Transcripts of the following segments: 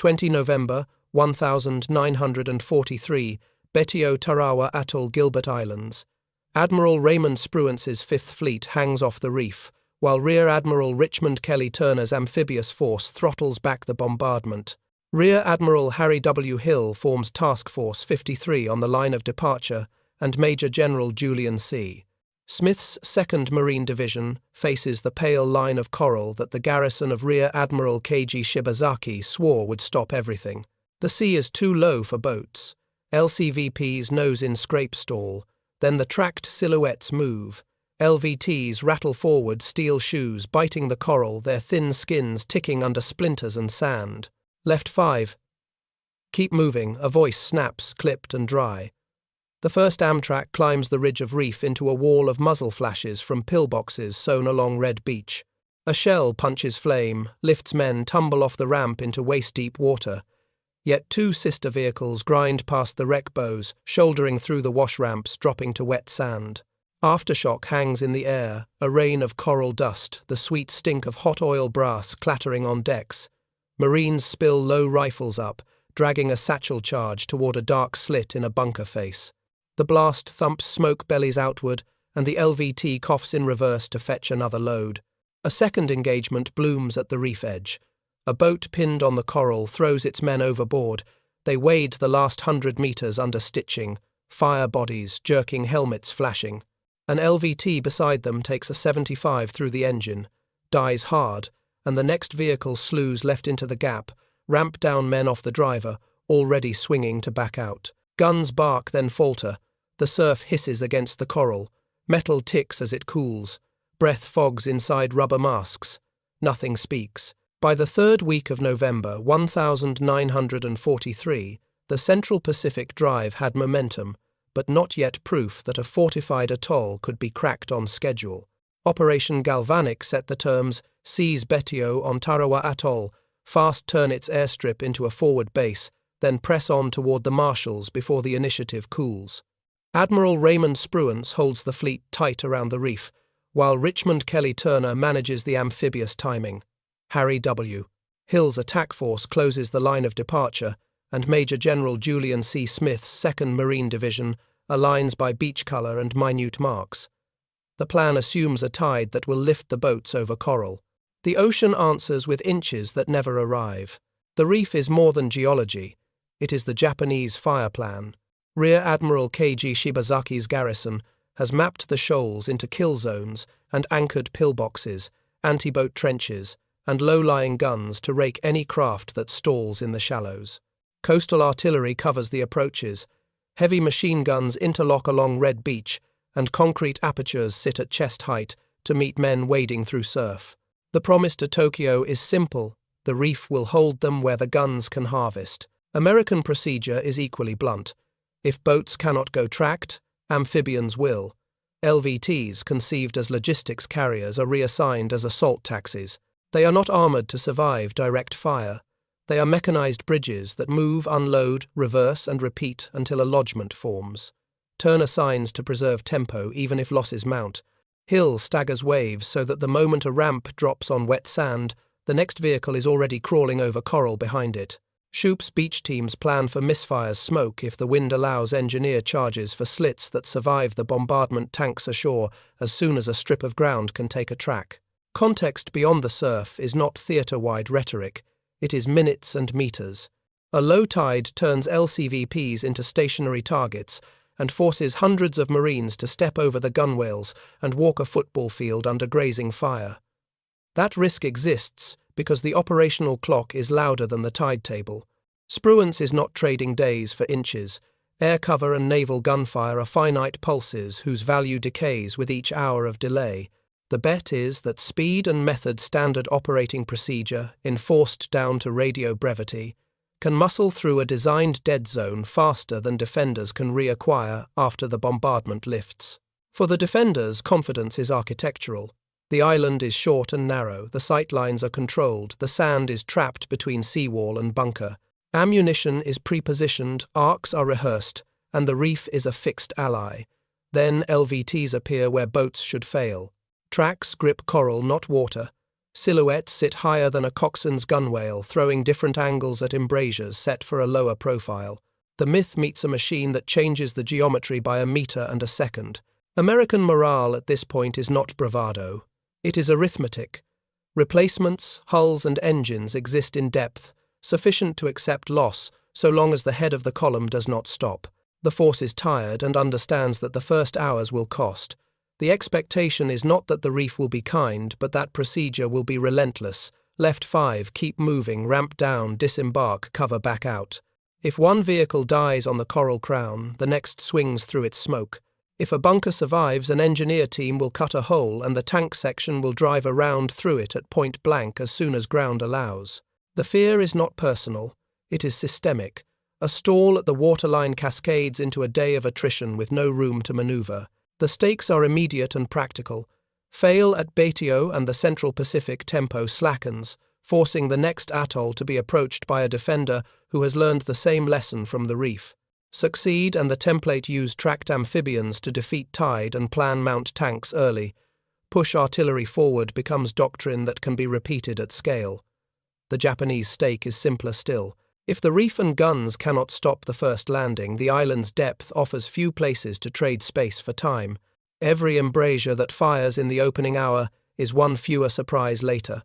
20 November 1943, Betio, Tarawa Atoll, Gilbert Islands. Admiral Raymond Spruance's Fifth Fleet hangs off the reef, while Rear Admiral Richmond K Turner's amphibious force throttles back the bombardment. Rear Admiral Harry W. Hill forms Task Force 53 on the line of departure, and Major General Julian C. Smith's 2nd Marine Division faces the pale line of coral that the garrison of Rear Admiral K.G. Shibazaki swore would stop everything. The sea is too low for boats. LCVPs nose in scrape stall. Then the tracked silhouettes move. LVTs rattle forward, steel shoes biting the coral, their thin skins ticking under splinters and sand. Left 5. Keep moving, a voice snaps, clipped and dry. The first Amtrak climbs the ridge of Reef into a wall of muzzle flashes from pillboxes sewn along Red Beach. A shell punches flame, lifts men tumble off the ramp into waist-deep water. Yet 2 sister vehicles grind past the wreck bows, shouldering through the wash ramps, dropping to wet sand. Aftershock hangs in the air, a rain of coral dust, the sweet stink of hot oil brass clattering on decks. Marines spill low rifles up, dragging a satchel charge toward a dark slit in a bunker face. The blast thumps smoke bellies outward, and the LVT coughs in reverse to fetch another load. A second engagement blooms at the reef edge. A boat pinned on the coral throws its men overboard. They wade the last 100 meters under stitching, fire bodies, jerking helmets flashing. An LVT beside them takes a 75 through the engine, dies hard, and the next vehicle slews left into the gap, ramp down men off the driver, already swinging to back out. Guns bark, then falter. The surf hisses against the coral. Metal ticks as it cools. Breath fogs inside rubber masks. Nothing speaks. By the 3rd week of November 1943, the Central Pacific Drive had momentum, but not yet proof that a fortified atoll could be cracked on schedule. Operation Galvanic set the terms: seize Betio on Tarawa Atoll, fast turn its airstrip into a forward base, then press on toward the marshals before the initiative cools. Admiral Raymond Spruance holds the fleet tight around the reef, while Richmond K Turner manages the amphibious timing. Harry W. Hill's attack force closes the line of departure, and Major General Julian C. Smith's 2nd Marine Division aligns by beach color and minute marks. The plan assumes a tide that will lift the boats over coral. The ocean answers with inches that never arrive. The reef is more than geology. It is the Japanese fire plan. Rear Admiral K.G. Shibazaki's garrison has mapped the shoals into kill zones and anchored pillboxes, anti-boat trenches, and low-lying guns to rake any craft that stalls in the shallows. Coastal artillery covers the approaches. Heavy machine guns interlock along Red Beach, and concrete apertures sit at chest height to meet men wading through surf. The promise to Tokyo is simple: the reef will hold them where the guns can harvest. American procedure is equally blunt. If boats cannot go tracked, amphibians will. LVTs, conceived as logistics carriers, are reassigned as assault taxis. They are not armored to survive direct fire. They are mechanized bridges that move, unload, reverse, and repeat until a lodgment forms. Turn assigns to preserve tempo even if losses mount. Hill staggers waves so that the moment a ramp drops on wet sand, the next vehicle is already crawling over coral behind it. Shoop's beach teams plan for misfires smoke if the wind allows engineer charges for slits that survive the bombardment tanks ashore as soon as a strip of ground can take a track. Context beyond the surf is not theatre-wide rhetoric. It is minutes and meters. A low tide turns LCVPs into stationary targets and forces hundreds of Marines to step over the gunwales and walk a football field under grazing fire. That risk exists because the operational clock is louder than the tide table. Spruance is not trading days for inches. Air cover and naval gunfire are finite pulses whose value decays with each hour of delay. The bet is that speed and method standard operating procedure, enforced down to radio brevity, can muscle through a designed dead zone faster than defenders can reacquire after the bombardment lifts. For the defenders, confidence is architectural. The island is short and narrow, the sightlines are controlled, the sand is trapped between seawall and bunker. Ammunition is pre-positioned, arcs are rehearsed, and the reef is a fixed ally. Then LVTs appear where boats should fail. Tracks grip coral, not water. Silhouettes sit higher than a coxswain's gunwale, throwing different angles at embrasures set for a lower profile. The myth meets a machine that changes the geometry by a meter and a second. American morale at this point is not bravado. It is arithmetic. Replacements, hulls and engines exist in depth, sufficient to accept loss so long as the head of the column does not stop. The force is tired and understands that the first hours will cost. The expectation is not that the reef will be kind, but that procedure will be relentless. Left 5, keep moving, ramp down, disembark, cover back out. If one vehicle dies on the coral crown, the next swings through its smoke. If a bunker survives, an engineer team will cut a hole and the tank section will drive around through it at point blank as soon as ground allows. The fear is not personal, it is systemic. A stall at the waterline cascades into a day of attrition with no room to maneuver. The stakes are immediate and practical. Fail at Betio and the Central Pacific tempo slackens, forcing the next atoll to be approached by a defender who has learned the same lesson from the reef. Succeed and the template use tracked amphibians to defeat tide and plan mount tanks early. Push artillery forward becomes doctrine that can be repeated at scale. The Japanese stake is simpler still. If the reef and guns cannot stop the first landing, the island's depth offers few places to trade space for time. Every embrasure that fires in the opening hour is one fewer surprise later.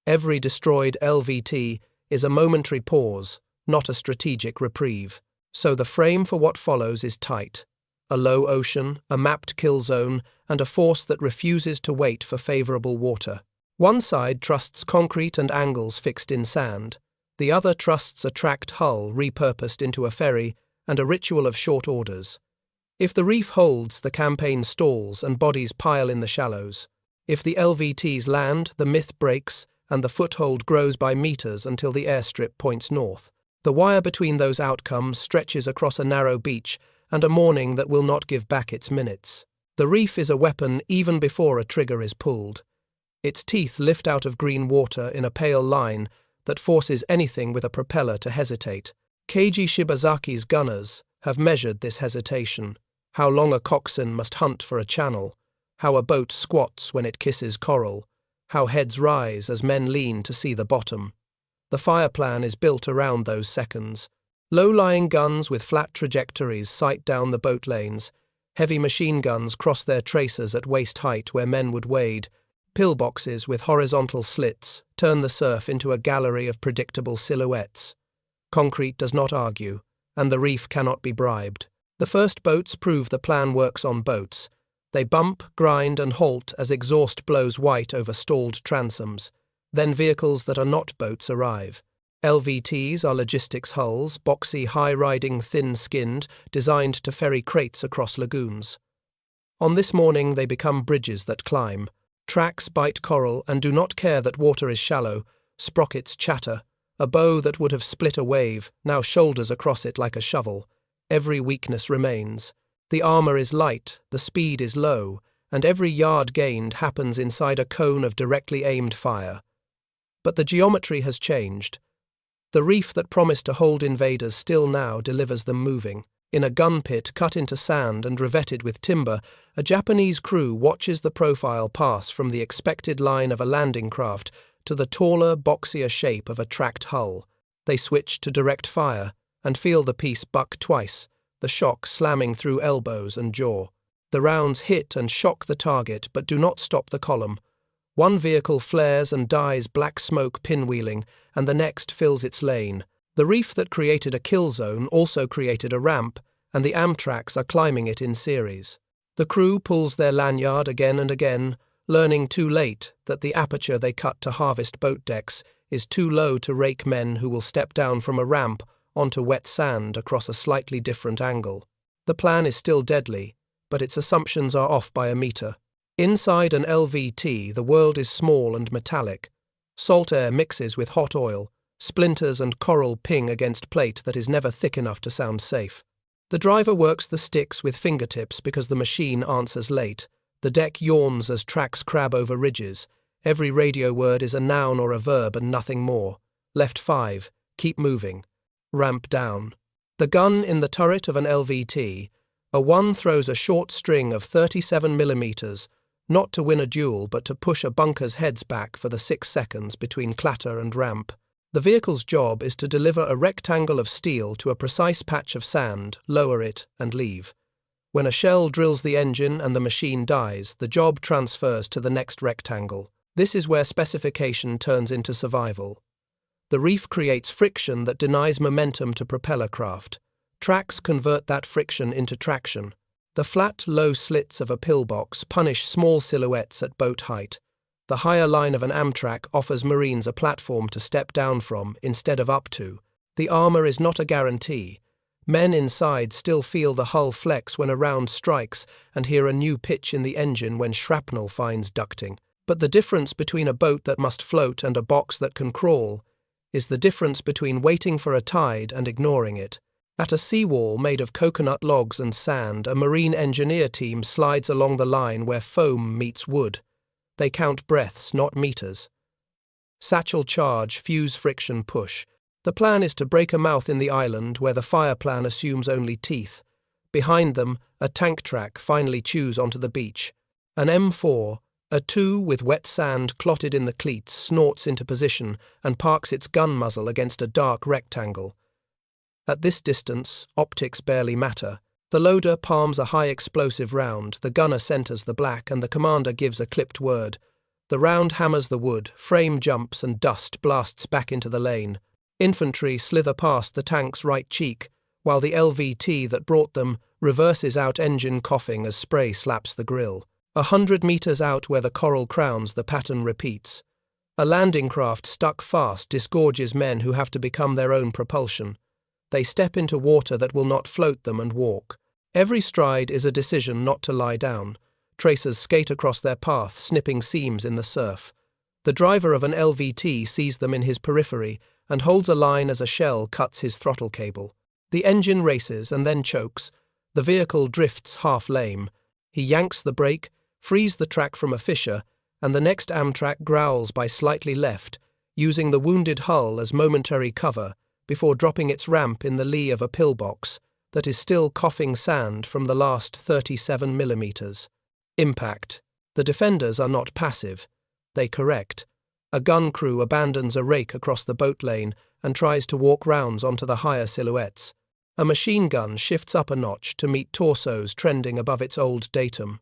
Every destroyed LVT is a momentary pause, not a strategic reprieve. So the frame for what follows is tight. A low ocean, a mapped kill zone, and a force that refuses to wait for favorable water. One side trusts concrete and angles fixed in sand. The other trusts a tracked hull repurposed into a ferry and a ritual of short orders. If the reef holds, the campaign stalls and bodies pile in the shallows. If the LVTs land, the myth breaks and the foothold grows by meters until the airstrip points north. The wire between those outcomes stretches across a narrow beach and a morning that will not give back its minutes. The reef is a weapon even before a trigger is pulled. Its teeth lift out of green water in a pale line that forces anything with a propeller to hesitate. Keiji Shibazaki's gunners have measured this hesitation, how long a coxswain must hunt for a channel, how a boat squats when it kisses coral, how heads rise as men lean to see the bottom. The fire plan is built around those seconds. Low-lying guns with flat trajectories sight down the boat lanes. Heavy machine guns cross their tracers at waist height where men would wade. Pillboxes with horizontal slits turn the surf into a gallery of predictable silhouettes. Concrete does not argue, and the reef cannot be bribed. The first boats prove the plan works on boats. They bump, grind, and halt as exhaust blows white over stalled transoms. Then vehicles that are not boats arrive. LVTs are logistics hulls, boxy, high-riding, thin-skinned, designed to ferry crates across lagoons. On this morning they become bridges that climb. Tracks bite coral and do not care that water is shallow. Sprockets chatter. A bow that would have split a wave now shoulders across it like a shovel. Every weakness remains. The armor is light, the speed is low, and every yard gained happens inside a cone of directly aimed fire. But the geometry has changed. The reef that promised to hold invaders still now delivers them moving. In a gun pit cut into sand and revetted with timber, a Japanese crew watches the profile pass from the expected line of a landing craft to the taller, boxier shape of a tracked hull. They switch to direct fire and feel the piece buck twice, the shock slamming through elbows and jaw. The rounds hit and shock the target but do not stop the column. One vehicle flares and dies black smoke pinwheeling, and the next fills its lane. The reef that created a kill zone also created a ramp, and the Amtraks are climbing it in series. The crew pulls their lanyard again and again, learning too late that the aperture they cut to harvest boat decks is too low to rake men who will step down from a ramp onto wet sand across a slightly different angle. The plan is still deadly, but its assumptions are off by a meter. Inside an LVT, the world is small and metallic. Salt air mixes with hot oil. Splinters and coral ping against plate that is never thick enough to sound safe. The driver works the sticks with fingertips because the machine answers late. The deck yawns as tracks crab over ridges. Every radio word is a noun or a verb and nothing more. Left 5, keep moving. Ramp down. The gun in the turret of an LVT, a 1 throws a short string of 37 millimeters, not to win a duel but to push a bunker's heads back for the 6 seconds between clatter and ramp. The vehicle's job is to deliver a rectangle of steel to a precise patch of sand, lower it, and leave. When a shell drills the engine and the machine dies, the job transfers to the next rectangle. This is where specification turns into survival. The reef creates friction that denies momentum to propeller craft. Tracks convert that friction into traction. The flat, low slits of a pillbox punish small silhouettes at boat height. The higher line of an Amtrak offers Marines a platform to step down from instead of up to. The armor is not a guarantee. Men inside still feel the hull flex when a round strikes and hear a new pitch in the engine when shrapnel finds ducting. But the difference between a boat that must float and a box that can crawl is the difference between waiting for a tide and ignoring it. At a seawall made of coconut logs and sand, a marine engineer team slides along the line where foam meets wood. They count breaths, not meters. Satchel charge, fuse friction push. The plan is to break a mouth in the island where the fire plan assumes only teeth. Behind them, a tank track finally chews onto the beach. An M4, a 2 with wet sand clotted in the cleats, snorts into position and parks its gun muzzle against a dark rectangle. At this distance, optics barely matter. The loader palms a high explosive round, the gunner centers the black, and the commander gives a clipped word. The round hammers the wood, frame jumps, and dust blasts back into the lane. Infantry slither past the tank's right cheek, while the LVT that brought them reverses out engine coughing as spray slaps the grill. 100 meters out where the coral crowns, the pattern repeats. A landing craft stuck fast disgorges men who have to become their own propulsion. They step into water that will not float them and walk. Every stride is a decision not to lie down. Tracers skate across their path, snipping seams in the surf. The driver of an LVT sees them in his periphery and holds a line as a shell cuts his throttle cable. The engine races and then chokes. The vehicle drifts half lame. He yanks the brake, frees the track from a fissure, and the next Amtrak growls by slightly left, using the wounded hull as momentary cover before dropping its ramp in the lee of a pillbox that is still coughing sand from the last 37 millimeters. Impact. The defenders are not passive. They correct. A gun crew abandons a rake across the boat lane and tries to walk rounds onto the higher silhouettes. A machine gun shifts up a notch to meet torsos trending above its old datum.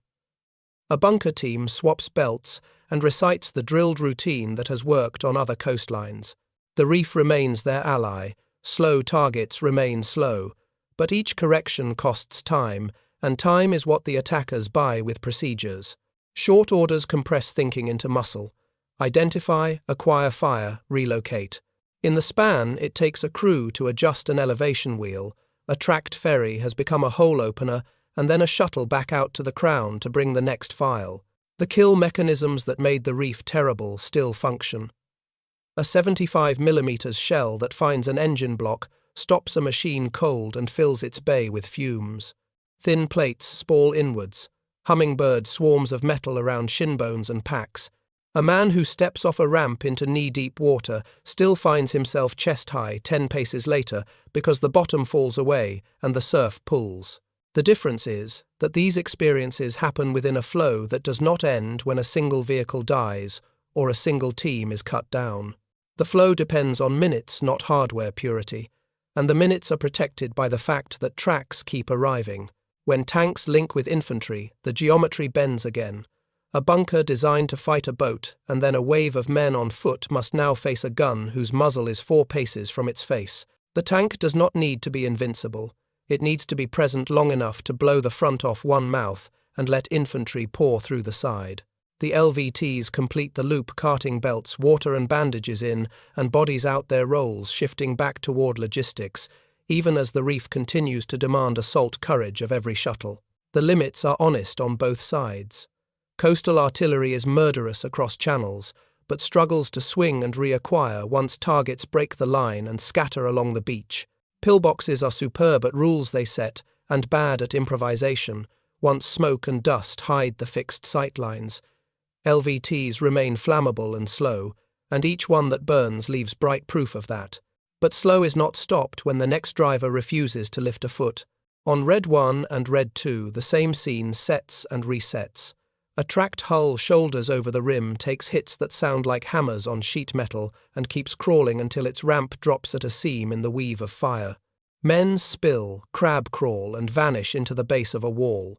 A bunker team swaps belts and recites the drilled routine that has worked on other coastlines. The reef remains their ally. Slow targets remain slow. But each correction costs time, and time is what the attackers buy with procedures. Short orders compress thinking into muscle. Identify, acquire fire, relocate. In the span, it takes a crew to adjust an elevation wheel. A tracked ferry has become a hole opener, and then a shuttle back out to the crown to bring the next file. The kill mechanisms that made the reef terrible still function. A 75mm shell that finds an engine block stops a machine cold and fills its bay with fumes. Thin plates sprawl inwards. Hummingbird swarms of metal around shin bones and packs. A man who steps off a ramp into knee-deep water still finds himself chest-high 10 paces later because the bottom falls away and the surf pulls. The difference is that these experiences happen within a flow that does not end when a single vehicle dies or a single team is cut down. The flow depends on minutes, not hardware purity, and the minutes are protected by the fact that tracks keep arriving. When tanks link with infantry, the geometry bends again. A bunker designed to fight a boat, and then a wave of men on foot must now face a gun whose muzzle is 4 paces from its face. The tank does not need to be invincible. It needs to be present long enough to blow the front off one mouth and let infantry pour through the side. The LVTs complete the loop, carting belts, water and bandages in, and bodies out their roles, shifting back toward logistics, even as the reef continues to demand assault courage of every shuttle. The limits are honest on both sides. Coastal artillery is murderous across channels, but struggles to swing and reacquire once targets break the line and scatter along the beach. Pillboxes are superb at rules they set and bad at improvisation, once smoke and dust hide the fixed sightlines. LVTs remain flammable and slow, and each one that burns leaves bright proof of that. But slow is not stopped when the next driver refuses to lift a foot. On Red 1 and Red 2, the same scene sets and resets. A tracked hull shoulders over the rim, takes hits that sound like hammers on sheet metal, and keeps crawling until its ramp drops at a seam in the weave of fire. Men spill, crab crawl, and vanish into the base of a wall.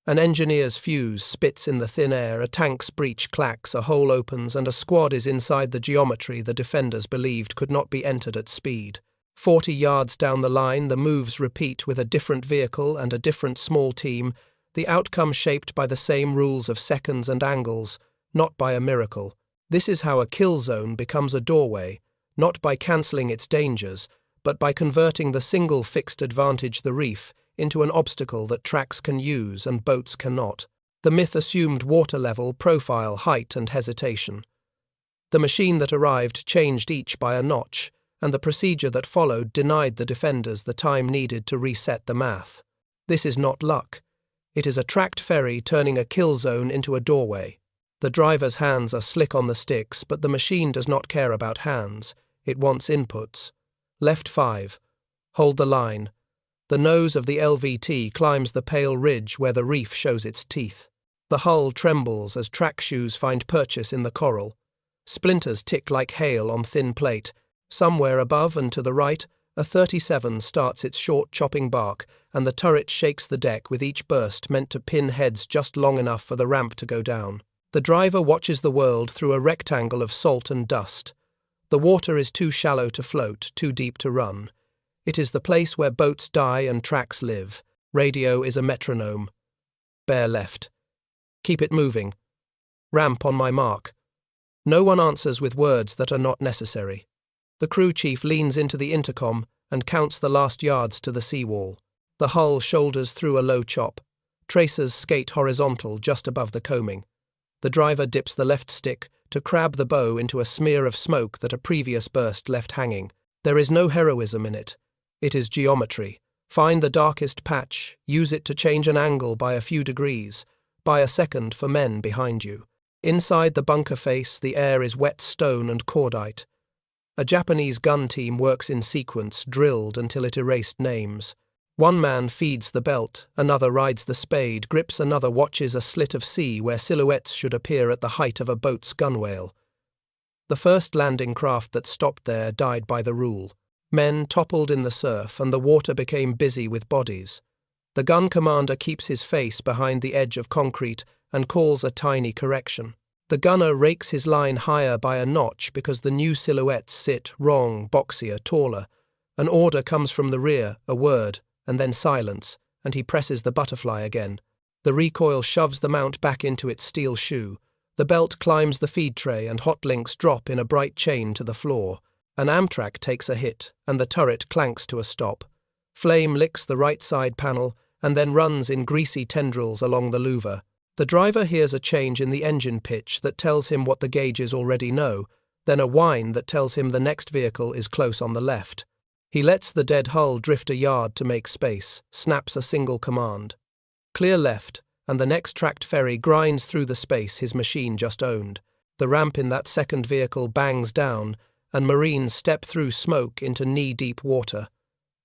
An engineer's fuse spits in the thin air, a tank's breech clacks, a hole opens, and a squad is inside the geometry the defenders believed could not be entered at speed. 40 yards down the line, the moves repeat with a different vehicle and a different small team, the outcome shaped by the same rules of seconds and angles, not by a miracle. This is how a kill zone becomes a doorway, not by cancelling its dangers, but by converting the single fixed advantage, the reef, into an obstacle that tracks can use and boats cannot. The myth assumed water level, profile, height, and hesitation. The machine that arrived changed each by a notch, and the procedure that followed denied the defenders the time needed to reset the math. This is not luck. It is a tracked ferry turning a kill zone into a doorway. The driver's hands are slick on the sticks, but the machine does not care about hands. It wants inputs. Left 5. Hold the line. The nose of the LVT climbs the pale ridge where the reef shows its teeth. The hull trembles as track shoes find purchase in the coral. Splinters tick like hail on thin plate. Somewhere above and to the right, a 37 starts its short chopping bark, and the turret shakes the deck with each burst meant to pin heads just long enough for the ramp to go down. The driver watches the world through a rectangle of salt and dust. The water is too shallow to float, too deep to run. It is the place where boats die and tracks live. Radio is a metronome. Bear left. Keep it moving. Ramp on my mark. No one answers with words that are not necessary. The crew chief leans into the intercom and counts the last yards to the seawall. The hull shoulders through a low chop. Tracers skate horizontal just above the coaming. The driver dips the left stick to crab the bow into a smear of smoke that a previous burst left hanging. There is no heroism in it. It is geometry. Find the darkest patch, use it to change an angle by a few degrees, by a second for men behind you. Inside the bunker face, the air is wet stone and cordite. A Japanese gun team works in sequence, drilled until it erased names. One man feeds the belt, another rides the spade, grips, another watches a slit of sea where silhouettes should appear at the height of a boat's gunwale. The first landing craft that stopped there died by the rule. Men toppled in the surf, and the water became busy with bodies. The gun commander keeps his face behind the edge of concrete and calls a tiny correction. The gunner rakes his line higher by a notch because the new silhouettes sit wrong, boxier, taller. An order comes from the rear, a word, and then silence, and he presses the butterfly again. The recoil shoves the mount back into its steel shoe. The belt climbs the feed tray, and hot links drop in a bright chain to the floor. An Amtrak takes a hit, and the turret clanks to a stop. Flame licks the right side panel, and then runs in greasy tendrils along the louver. The driver hears a change in the engine pitch that tells him what the gauges already know, then a whine that tells him the next vehicle is close on the left. He lets the dead hull drift a yard to make space, snaps a single command. Clear left, and the next tracked ferry grinds through the space his machine just owned. The ramp in that second vehicle bangs down, and Marines step through smoke into knee-deep water.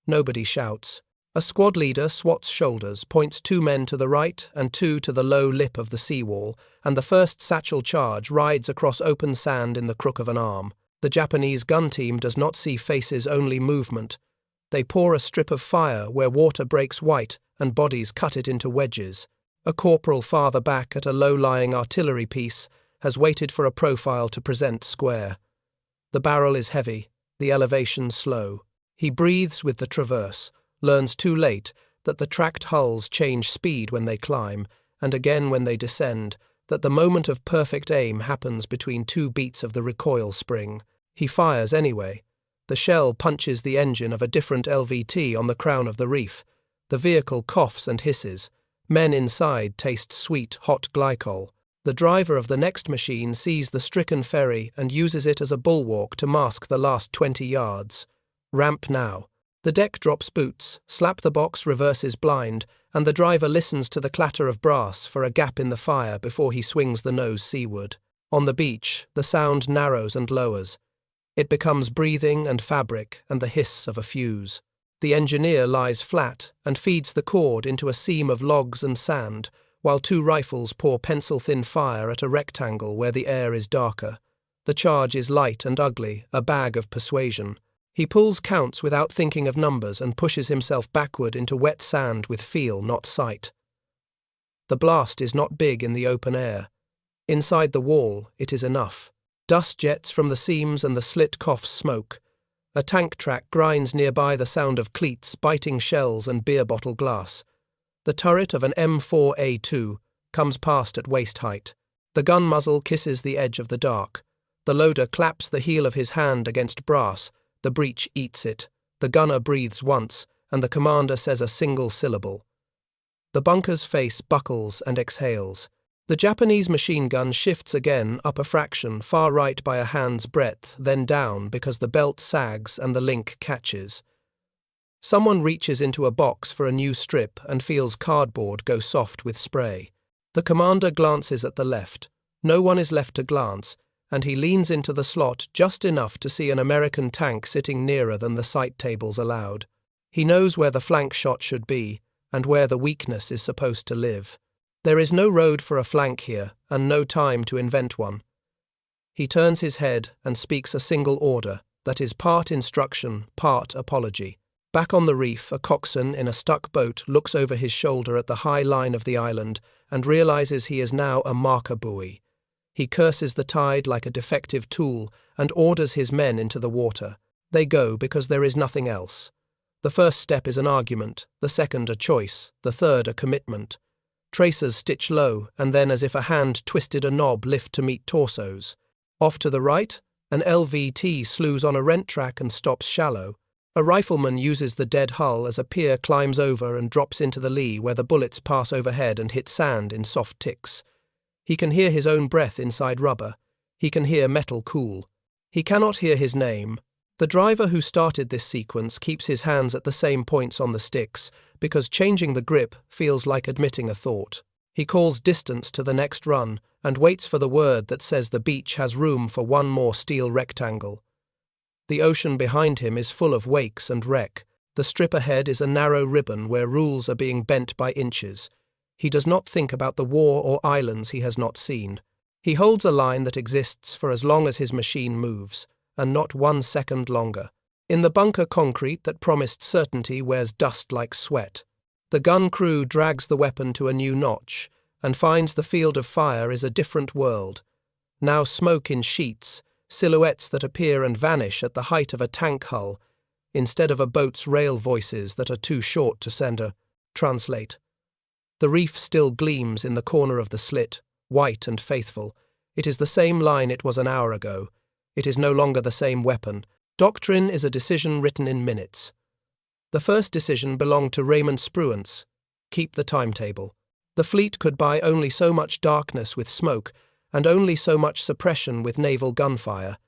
Nobody shouts. A squad leader swats shoulders, points 2 men to the right and 2 to the low lip of the seawall, and the first satchel charge rides across open sand in the crook of an arm. The Japanese gun team does not see faces, only movement. They pour a strip of fire where water breaks white and bodies cut it into wedges. A corporal farther back at a low-lying artillery piece has waited for a profile to present square. The barrel is heavy, the elevation slow. He breathes with the traverse, learns too late that the tracked hulls change speed when they climb, and again when they descend, that the moment of perfect aim happens between 2 beats of the recoil spring. He fires anyway. The shell punches the engine of a different LVT on the crown of the reef. The vehicle coughs and hisses. Men inside taste sweet, hot glycol. The driver of the next machine sees the stricken ferry and uses it as a bulwark to mask the last 20 yards. Ramp now. The deck drops boots, slap the box reverses blind, and the driver listens to the clatter of brass for a gap in the fire before he swings the nose seaward. On the beach, the sound narrows and lowers. It becomes breathing and fabric and the hiss of a fuse. The engineer lies flat and feeds the cord into a seam of logs and sand, while 2 rifles pour pencil-thin fire at a rectangle where the air is darker. The charge is light and ugly, a bag of persuasion. He pulls counts without thinking of numbers and pushes himself backward into wet sand with feel, not sight. The blast is not big in the open air. Inside the wall, it is enough. Dust jets from the seams and the slit coughs smoke. A tank track grinds nearby, the sound of cleats biting shells and beer bottle glass. The turret of an M4A2 comes past at waist height. The gun muzzle kisses the edge of the dark. The loader claps the heel of his hand against brass. The breech eats it. The gunner breathes once, and the commander says a single syllable. The bunker's face buckles and exhales. The Japanese machine gun shifts again, up a fraction, far right by a hand's breadth, then down because the belt sags and the link catches. Someone reaches into a box for a new strip and feels cardboard go soft with spray. The commander glances at the left. No one is left to glance, and he leans into the slot just enough to see an American tank sitting nearer than the sight tables allowed. He knows where the flank shot should be, and where the weakness is supposed to live. There is no road for a flank here, and no time to invent one. He turns his head and speaks a single order, that is part instruction, part apology. Back on the reef, a coxswain in a stuck boat looks over his shoulder at the high line of the island and realizes he is now a marker buoy. He curses the tide like a defective tool and orders his men into the water. They go because there is nothing else. The first step is an argument, the second a choice, the third a commitment. Tracers stitch low, and then as if a hand twisted a knob lift to meet torsos. Off to the right, an LVT slews on a rent track and stops shallow. A rifleman uses the dead hull as a pier climbs over and drops into the lee where the bullets pass overhead and hit sand in soft ticks. He can hear his own breath inside rubber. He can hear metal cool. He cannot hear his name. The driver who started this sequence keeps his hands at the same points on the sticks because changing the grip feels like admitting a thought. He calls distance to the next run and waits for the word that says the beach has room for one more steel rectangle. The ocean behind him is full of wakes and wreck. The strip ahead is a narrow ribbon where rules are being bent by inches. He does not think about the war or islands he has not seen. He holds a line that exists for as long as his machine moves, and not 1 second longer. In the bunker, concrete that promised certainty wears dust like sweat. The gun crew drags the weapon to a new notch and finds the field of fire is a different world. Now smoke in sheets, silhouettes that appear and vanish at the height of a tank hull, instead of a boat's rail voices that are too short to send a translate. The reef still gleams in the corner of the slit, white and faithful. It is the same line it was an hour ago. It is no longer the same weapon. Doctrine is a decision written in minutes. The first decision belonged to Raymond Spruance. Keep the timetable. The fleet could buy only so much darkness with smoke, and only so much suppression with naval gunfire.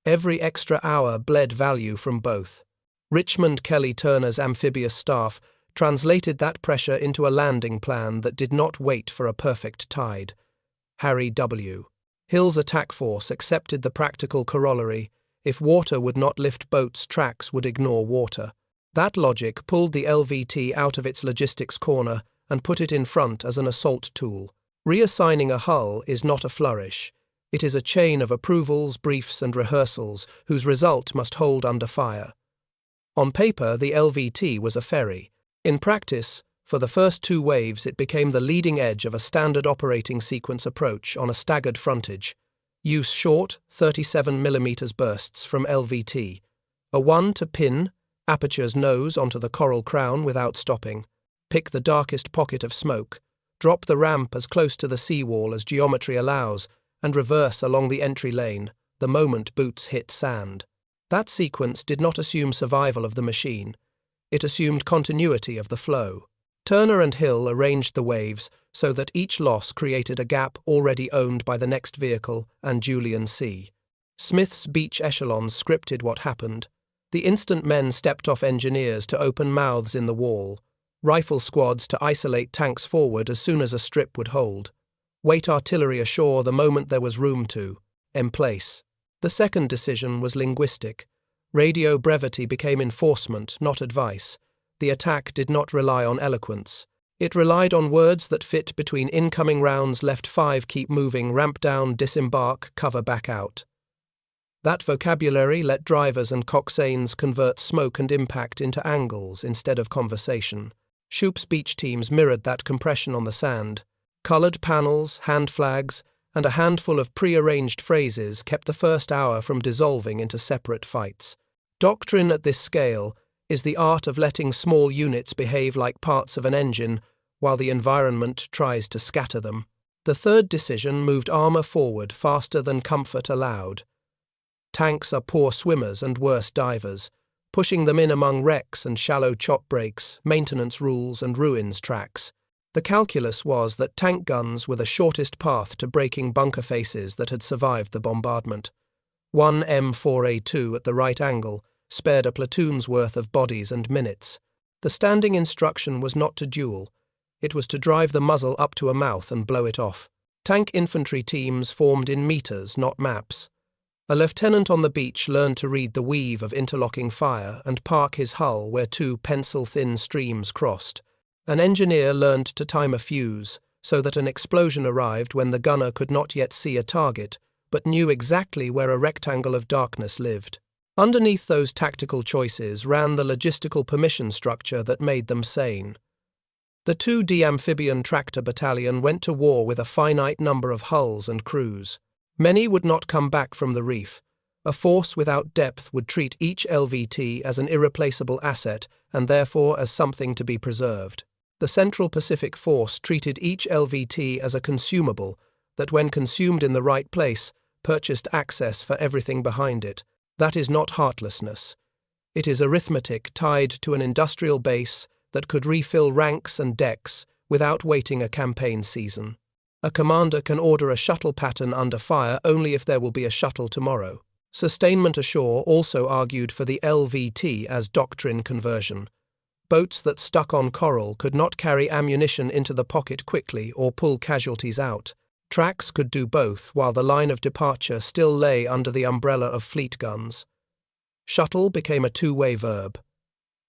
Every extra hour bled value from both. Richmond Kelly Turner's amphibious staff translated that pressure into a landing plan that did not wait for a perfect tide. Harry W. Hill's attack force accepted the practical corollary: if water would not lift boats, tracks would ignore water. That logic pulled the LVT out of its logistics corner and put it in front as an assault tool. Reassigning a hull is not a flourish. It is a chain of approvals, briefs, and rehearsals whose result must hold under fire. On paper, the LVT was a ferry. In practice, for the first 2 waves, it became the leading edge of a standard operating sequence approach on a staggered frontage. Use short, 37mm bursts from LVT. A 1 to pin, apertures nose onto the coral crown without stopping. Pick the darkest pocket of smoke. Drop the ramp as close to the seawall as geometry allows, and reverse along the entry lane, the moment boots hit sand. That sequence did not assume survival of the machine. It assumed continuity of the flow. Turner and Hill arranged the waves so that each loss created a gap already owned by the next vehicle and Julian C. Smith's beach echelons scripted what happened. The instant men stepped off engineers to open mouths in the wall. Rifle squads to isolate tanks forward as soon as a strip would hold. Wait artillery ashore the moment there was room to. Emplace. The second decision was linguistic. Radio brevity became enforcement, not advice. The attack did not rely on eloquence. It relied on words that fit between incoming rounds, left 5, keep moving, ramp down, disembark, cover back out. That vocabulary let drivers and coxswains convert smoke and impact into angles instead of conversation. Shoup's beach teams mirrored that compression on the sand. Coloured panels, hand flags, and a handful of pre-arranged phrases kept the first hour from dissolving into separate fights. Doctrine at this scale is the art of letting small units behave like parts of an engine while the environment tries to scatter them. The third decision moved armour forward faster than comfort allowed. Tanks are poor swimmers and worse divers, pushing them in among wrecks and shallow chop breaks, maintenance rules and ruins tracks. The calculus was that tank guns were the shortest path to breaking bunker faces that had survived the bombardment. One M4A2 at the right angle spared a platoon's worth of bodies and minutes. The standing instruction was not to duel. It was to drive the muzzle up to a mouth and blow it off. Tank infantry teams formed in meters, not maps. A lieutenant on the beach learned to read the weave of interlocking fire and park his hull where 2 pencil-thin streams crossed. An engineer learned to time a fuse so that an explosion arrived when the gunner could not yet see a target, but knew exactly where a rectangle of darkness lived. Underneath those tactical choices ran the logistical permission structure that made them sane. The 2D Amphibian Tractor Battalion went to war with a finite number of hulls and crews. Many would not come back from the Reef. A force without depth would treat each LVT as an irreplaceable asset and therefore as something to be preserved. The Central Pacific Force treated each LVT as a consumable that, when consumed in the right place, purchased access for everything behind it. That is not heartlessness. It is arithmetic tied to an industrial base that could refill ranks and decks without waiting a campaign season. A commander can order a shuttle pattern under fire only if there will be a shuttle tomorrow. Sustainment ashore also argued for the LVT as doctrine conversion. Boats that stuck on coral could not carry ammunition into the pocket quickly or pull casualties out. Tracks could do both, while the line of departure still lay under the umbrella of fleet guns. Shuttle became a two-way verb.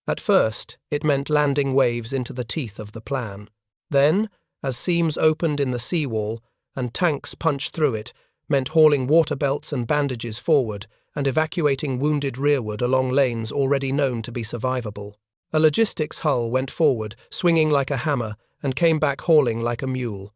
At first, it meant landing waves into the teeth of the plan. Then, as seams opened in the seawall and tanks punched through it, meant hauling water belts and bandages forward and evacuating wounded rearward along lanes already known to be survivable. A logistics hull went forward, swinging like a hammer, and came back hauling like a mule.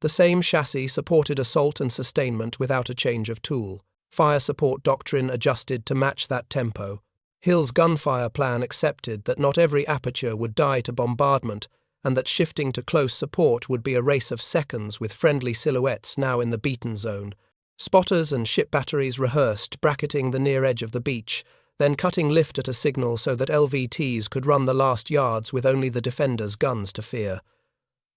The same chassis supported assault and sustainment without a change of tool. Fire support doctrine adjusted to match that tempo. Hill's gunfire plan accepted that not every aperture would die to bombardment, and that shifting to close support would be a race of seconds with friendly silhouettes now in the beaten zone. Spotters and ship batteries rehearsed, bracketing the near edge of the beach, then cutting lift at a signal so that LVTs could run the last yards with only the defenders' guns to fear.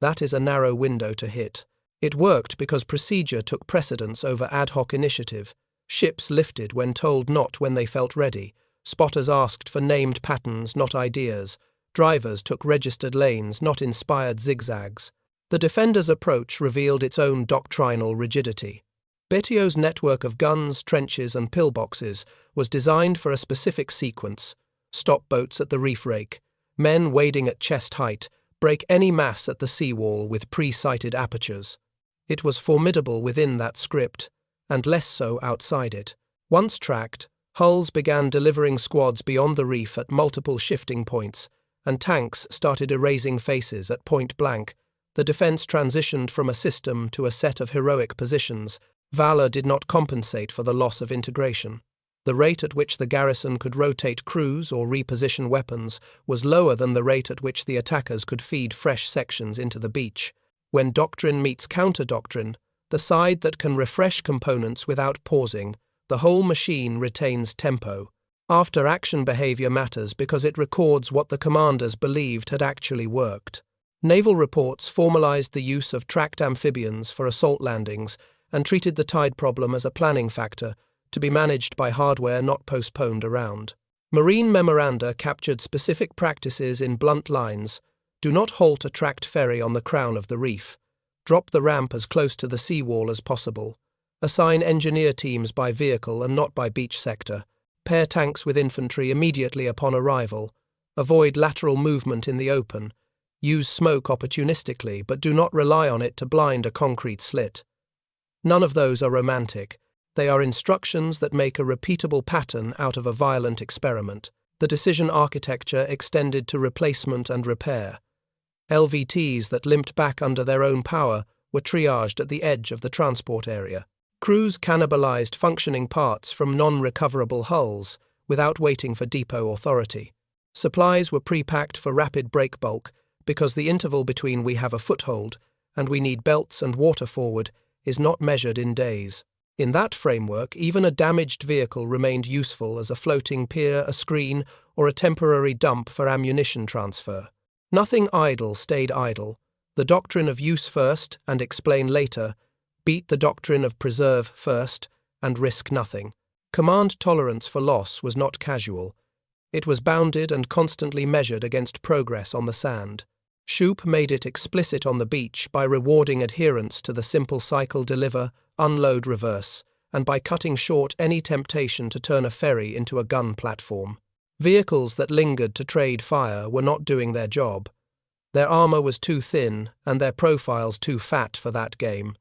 That is a narrow window to hit. It worked because procedure took precedence over ad hoc initiative. Ships lifted when told, not when they felt ready. Spotters asked for named patterns, not ideas. Drivers took registered lanes, not inspired zigzags. The defender's approach revealed its own doctrinal rigidity. Betio's network of guns, trenches and pillboxes was designed for a specific sequence. Stop boats at the reef rake. Men wading at chest height. Break any mass at the seawall with pre-sighted apertures. It was formidable within that script, and less so outside it. Once tracked, hulls began delivering squads beyond the reef at multiple shifting points, and tanks started erasing faces at point blank. The defense transitioned from a system to a set of heroic positions. Valor did not compensate for the loss of integration. The rate at which the garrison could rotate crews or reposition weapons was lower than the rate at which the attackers could feed fresh sections into the beach. When doctrine meets counter-doctrine, the side that can refresh components without pausing, the whole machine retains tempo. After-action behavior matters because it records what the commanders believed had actually worked. Naval reports formalized the use of tracked amphibians for assault landings and treated the tide problem as a planning factor to be managed by hardware not postponed around. Marine memoranda captured specific practices in blunt lines. Do not halt a tracked ferry on the crown of the reef. Drop the ramp as close to the seawall as possible. Assign engineer teams by vehicle and not by beach sector. Pair tanks with infantry immediately upon arrival. Avoid lateral movement in the open. Use smoke opportunistically, but do not rely on it to blind a concrete slit. None of those are romantic. They are instructions that make a repeatable pattern out of a violent experiment. The decision architecture extended to replacement and repair. LVTs that limped back under their own power were triaged at the edge of the transport area. Crews cannibalized functioning parts from non-recoverable hulls without waiting for depot authority. Supplies were pre-packed for rapid break bulk because the interval between "we have a foothold" and "we need belts and water forward" is not measured in days. In that framework, even a damaged vehicle remained useful as a floating pier, a screen, or a temporary dump for ammunition transfer. Nothing idle stayed idle. The doctrine of use first and explain later beat the doctrine of preserve first and risk nothing. Command tolerance for loss was not casual. It was bounded and constantly measured against progress on the sand. Shoup made it explicit on the beach by rewarding adherence to the simple cycle deliver, unload, reverse, and by cutting short any temptation to turn a ferry into a gun platform. Vehicles that lingered to trade fire were not doing their job. Their armor was too thin and their profiles too fat for that game.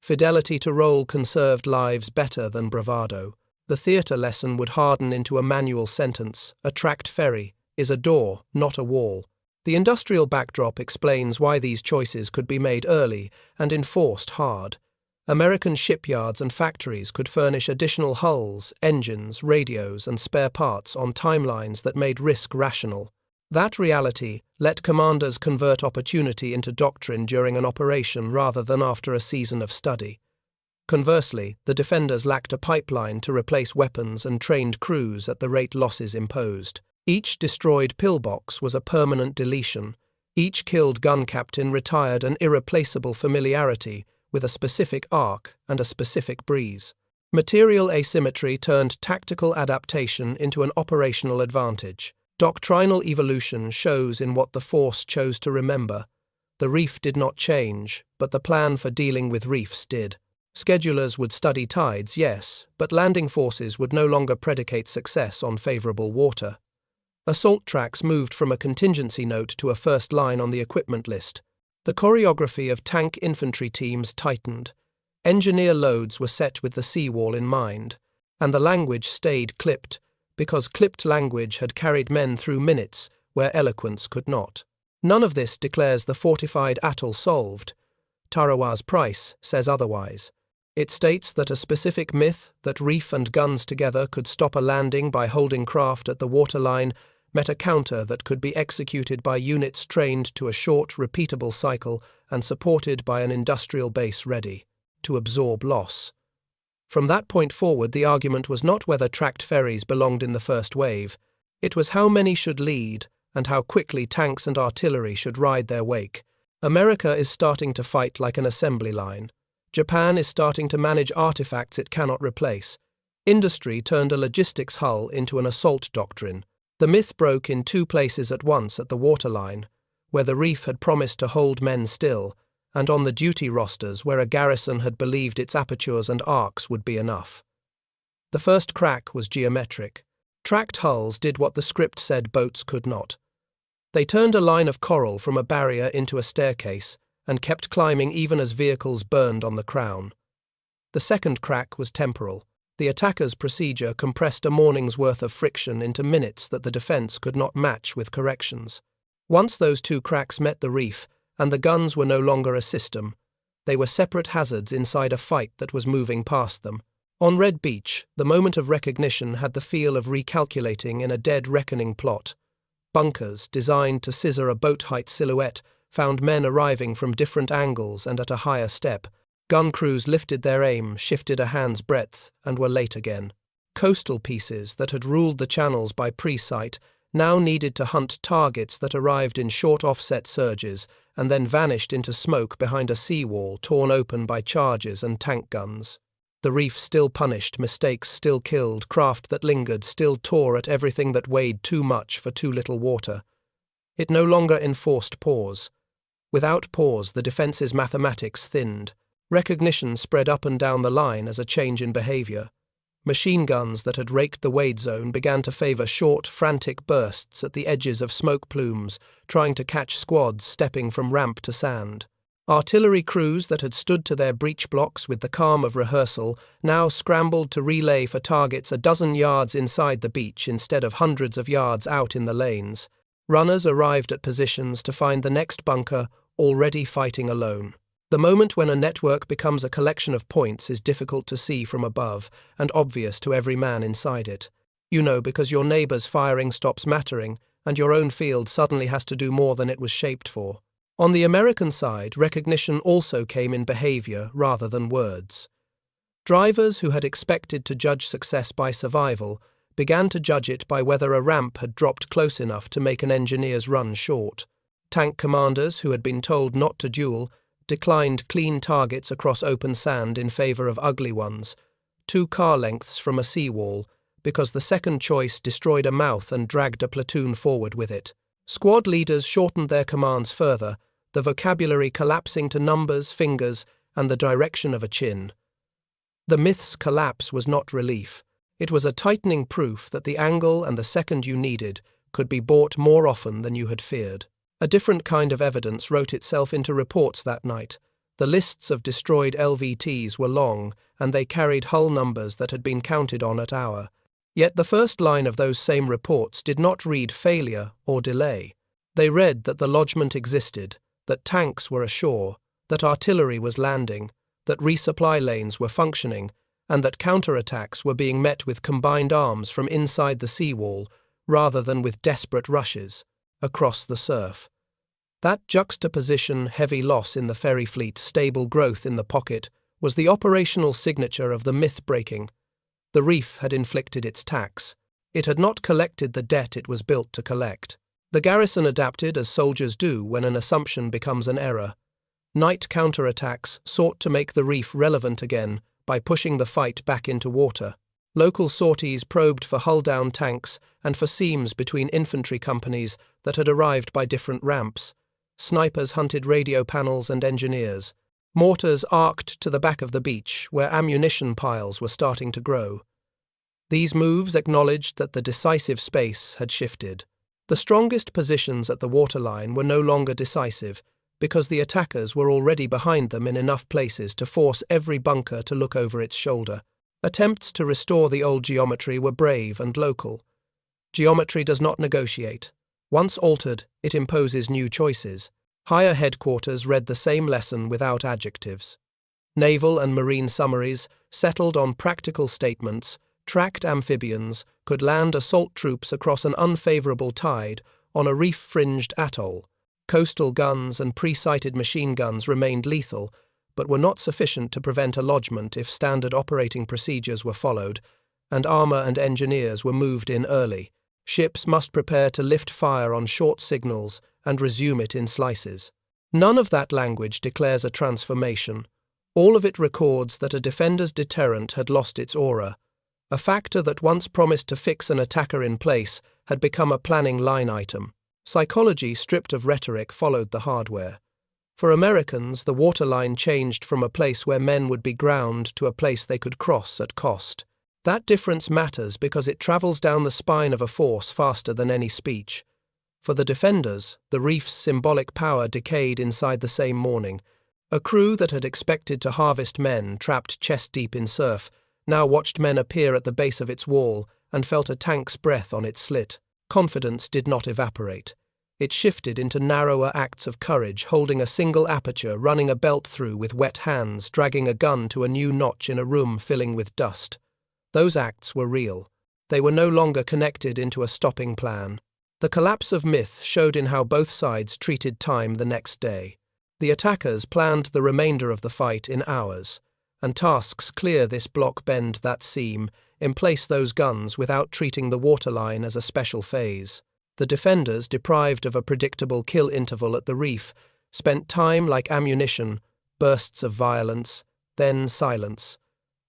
Fidelity to role conserved lives better than bravado. The theatre lesson would harden into a manual sentence: a tracked ferry is a door, not a wall. The industrial backdrop explains why these choices could be made early and enforced hard. American shipyards and factories could furnish additional hulls, engines, radios, and spare parts on timelines that made risk rational. That reality let commanders convert opportunity into doctrine during an operation rather than after a season of study. Conversely, the defenders lacked a pipeline to replace weapons and trained crews at the rate losses imposed. Each destroyed pillbox was a permanent deletion. Each killed gun captain retired an irreplaceable familiarity with a specific arc and a specific breeze. Material asymmetry turned tactical adaptation into an operational advantage. Doctrinal evolution shows in what the force chose to remember. The reef did not change, but the plan for dealing with reefs did. Schedulers would study tides, yes, but landing forces would no longer predicate success on favorable water. Assault tracks moved from a contingency note to a first line on the equipment list. The choreography of tank infantry teams tightened. Engineer loads were set with the seawall in mind, and the language stayed clipped, because clipped language had carried men through minutes where eloquence could not. None of this declares the fortified atoll solved. Tarawa's price says otherwise. It states that a specific myth that reef and guns together could stop a landing by holding craft at the waterline met a counter that could be executed by units trained to a short, repeatable cycle and supported by an industrial base ready to absorb loss. From that point forward, the argument was not whether tracked ferries belonged in the first wave. It was how many should lead and how quickly tanks and artillery should ride their wake. America is starting to fight like an assembly line. Japan is starting to manage artifacts it cannot replace. Industry turned a logistics hull into an assault doctrine. The myth broke in two places at once: at the waterline, where the reef had promised to hold men still, and on the duty rosters, where a garrison had believed its apertures and arcs would be enough. The first crack was geometric. Tracked hulls did what the script said boats could not. They turned a line of coral from a barrier into a staircase and kept climbing even as vehicles burned on the crown. The second crack was temporal. The attacker's procedure compressed a morning's worth of friction into minutes that the defense could not match with corrections. Once those two cracks met the reef, and the guns were no longer a system, they were separate hazards inside a fight that was moving past them. On Red Beach, the moment of recognition had the feel of recalculating in a dead reckoning plot. Bunkers, designed to scissor a boat-height silhouette, found men arriving from different angles and at a higher step. Gun crews lifted their aim, shifted a hand's breadth, and were late again. Coastal pieces that had ruled the channels by pre-sight now needed to hunt targets that arrived in short offset surges and then vanished into smoke behind a seawall torn open by charges and tank guns. The reef still punished, mistakes still killed, craft that lingered still tore at everything that weighed too much for too little water. It no longer enforced pause. Without pause, the defense's mathematics thinned. Recognition spread up and down the line as a change in behavior. Machine guns that had raked the wade zone began to favor short, frantic bursts at the edges of smoke plumes, trying to catch squads stepping from ramp to sand. Artillery crews that had stood to their breech blocks with the calm of rehearsal now scrambled to relay for targets a dozen yards inside the beach instead of hundreds of yards out in the lanes. Runners arrived at positions to find the next bunker already fighting alone. The moment when a network becomes a collection of points is difficult to see from above and obvious to every man inside it. You know, because your neighbor's firing stops mattering and your own field suddenly has to do more than it was shaped for. On the American side, recognition also came in behavior rather than words. Drivers who had expected to judge success by survival began to judge it by whether a ramp had dropped close enough to make an engineer's run short. Tank commanders who had been told not to duel declined clean targets across open sand in favor of ugly ones, 2 car lengths from a seawall, because the second choice destroyed a mouth and dragged a platoon forward with it. Squad leaders shortened their commands further, the vocabulary collapsing to numbers, fingers, and the direction of a chin. The myth's collapse was not relief. It was a tightening proof that the angle and the second you needed could be bought more often than you had feared. A different kind of evidence wrote itself into reports that night. The lists of destroyed LVTs were long, and they carried hull numbers that had been counted on at hour. Yet the first line of those same reports did not read failure or delay. They read that the lodgment existed, that tanks were ashore, that artillery was landing, that resupply lanes were functioning, and that counterattacks were being met with combined arms from inside the seawall rather than with desperate rushes across the surf. That juxtaposition, heavy loss in the ferry fleet, stable growth in the pocket, was the operational signature of the myth breaking. The Reef had inflicted its tax. It had not collected the debt it was built to collect. The garrison adapted as soldiers do when an assumption becomes an error. Night counterattacks sought to make the Reef relevant again by pushing the fight back into water. Local sorties probed for hull-down tanks and for seams between infantry companies that had arrived by different ramps. Snipers hunted radio panels and engineers. Mortars arced to the back of the beach, where ammunition piles were starting to grow. These moves acknowledged that the decisive space had shifted. The strongest positions at the waterline were no longer decisive, because the attackers were already behind them in enough places to force every bunker to look over its shoulder. Attempts to restore the old geometry were brave and local. Geometry does not negotiate. Once altered, it imposes new choices. Higher headquarters read the same lesson without adjectives. Naval and marine summaries settled on practical statements. Tracked amphibians could land assault troops across an unfavorable tide on a reef-fringed atoll. Coastal guns and pre-sighted machine guns remained lethal, but were not sufficient to prevent a lodgment if standard operating procedures were followed, and armor and engineers were moved in early. Ships must prepare to lift fire on short signals and resume it in slices. None of that language declares a transformation. All of it records that a defender's deterrent had lost its aura. A factor that once promised to fix an attacker in place had become a planning line item. Psychology, stripped of rhetoric, followed the hardware. For Americans, the waterline changed from a place where men would be ground to a place they could cross at cost. That difference matters because it travels down the spine of a force faster than any speech. For the defenders, the Reef's symbolic power decayed inside the same morning. A crew that had expected to harvest men trapped chest-deep in surf now watched men appear at the base of its wall and felt a tank's breath on its slit. Confidence did not evaporate. It shifted into narrower acts of courage, holding a single aperture, running a belt through with wet hands, dragging a gun to a new notch in a room filling with dust. Those acts were real. They were no longer connected into a stopping plan. The collapse of myth showed in how both sides treated time the next day. The attackers planned the remainder of the fight in hours, and tasks clear this block, bend that seam, emplace those guns without treating the waterline as a special phase. The defenders, deprived of a predictable kill interval at the Reef, spent time like ammunition, bursts of violence, then silence,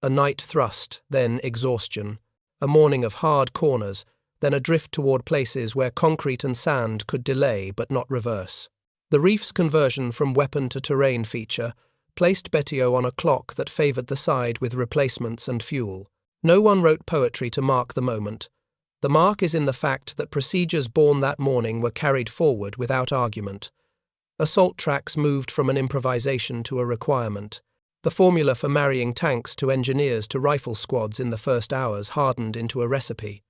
a night thrust, then exhaustion, a morning of hard corners, then a drift toward places where concrete and sand could delay but not reverse. The Reef's conversion from weapon to terrain feature placed Betio on a clock that favored the side with replacements and fuel. No one wrote poetry to mark the moment. The mark is in the fact that procedures born that morning were carried forward without argument. Assault tracks moved from an improvisation to a requirement. The formula for marrying tanks to engineers to rifle squads in the first hours hardened into a recipe.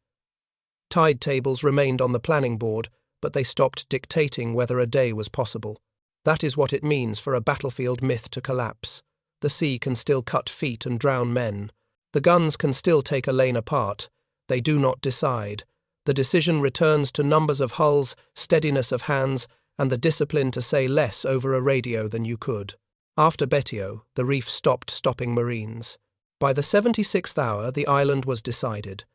Tide tables remained on the planning board, but they stopped dictating whether a day was possible. That is what it means for a battlefield myth to collapse. The sea can still cut feet and drown men. The guns can still take a lane apart. They do not decide. The decision returns to numbers of hulls, steadiness of hands, and the discipline to say less over a radio than you could. After Betio, the Reef stopped stopping Marines. By the 76th hour, the island was decided.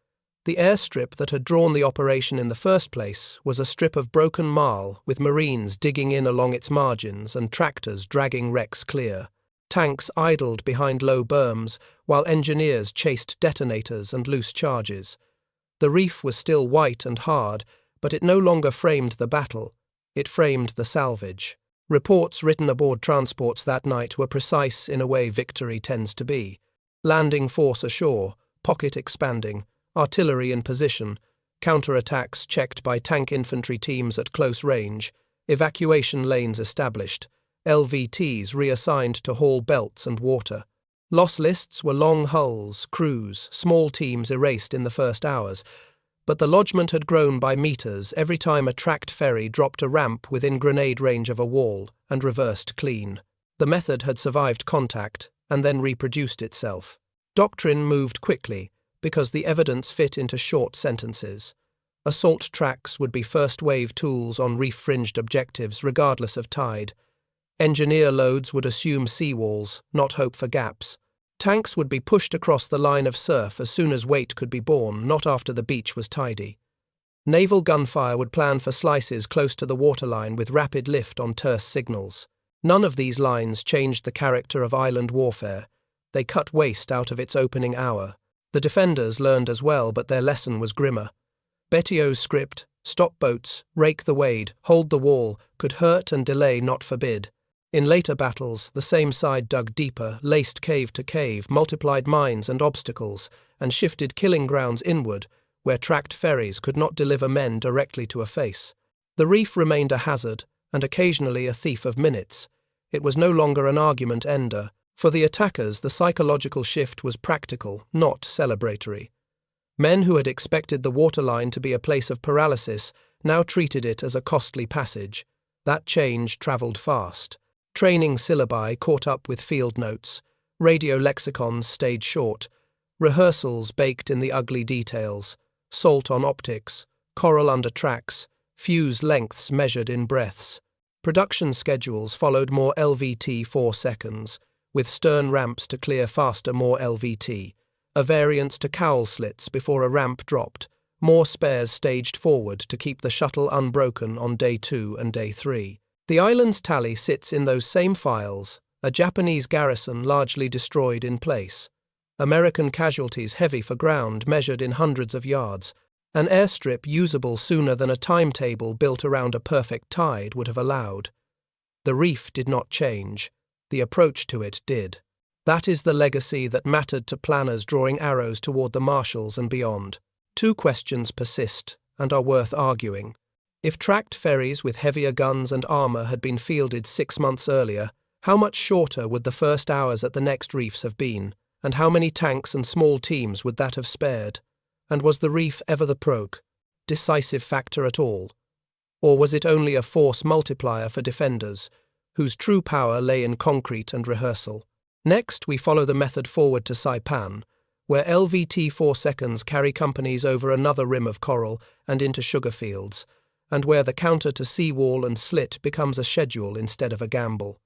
The airstrip that had drawn the operation in the first place was a strip of broken marl with Marines digging in along its margins and tractors dragging wrecks clear. Tanks idled behind low berms, while engineers chased detonators and loose charges. The Reef was still white and hard, but it no longer framed the battle. It framed the salvage. Reports written aboard transports that night were precise in a way victory tends to be. Landing force ashore, pocket expanding, artillery in position, counterattacks checked by tank infantry teams at close range, evacuation lanes established, LVTs reassigned to haul belts and water. Loss lists were long hulls, crews, small teams erased in the first hours, but the lodgment had grown by meters every time a tracked ferry dropped a ramp within grenade range of a wall and reversed clean. The method had survived contact and then reproduced itself. Doctrine moved quickly because the evidence fit into short sentences. Assault tracks would be first-wave tools on reef-fringed objectives regardless of tide. Engineer loads would assume seawalls, not hope for gaps. Tanks would be pushed across the line of surf as soon as weight could be borne, not after the beach was tidy. Naval gunfire would plan for slices close to the waterline with rapid lift on terse signals. None of these lines changed the character of island warfare. They cut waste out of its opening hour. The defenders learned as well, but their lesson was grimmer. Betio's script, stop boats, rake the wade, hold the wall, could hurt and delay not forbid. In later battles, the same side dug deeper, laced cave to cave, multiplied mines and obstacles, and shifted killing grounds inward, where tracked ferries could not deliver men directly to a face. The Reef remained a hazard, and occasionally a thief of minutes. It was no longer an argument ender. For the attackers, the psychological shift was practical, not celebratory. Men who had expected the waterline to be a place of paralysis now treated it as a costly passage. That change travelled fast. Training syllabi caught up with field notes. Radio lexicons stayed short. Rehearsals baked in the ugly details. Salt on optics. Coral under tracks. Fuse lengths measured in breaths. Production schedules followed more LVT 4 seconds, with stern ramps to clear faster more LVT, a variance to cowl slits before a ramp dropped, more spares staged forward to keep the shuttle unbroken on day 2 and day 3. The island's tally sits in those same files, a Japanese garrison largely destroyed in place, American casualties heavy for ground measured in hundreds of yards, an airstrip usable sooner than a timetable built around a perfect tide would have allowed. The Reef did not change. The approach to it did. That is the legacy that mattered to planners drawing arrows toward the marshals and beyond. Two questions persist and are worth arguing. If tracked ferries with heavier guns and armour had been fielded 6 months earlier, how much shorter would the first hours at the next reefs have been, and how many tanks and small teams would that have spared? And was the Reef ever the decisive factor at all? Or was it only a force multiplier for defenders, whose true power lay in concrete and rehearsal? Next, we follow the method forward to Saipan, where LVT 4 seconds carry companies over another rim of coral and into sugar fields, and where the counter to seawall and slit becomes a schedule instead of a gamble.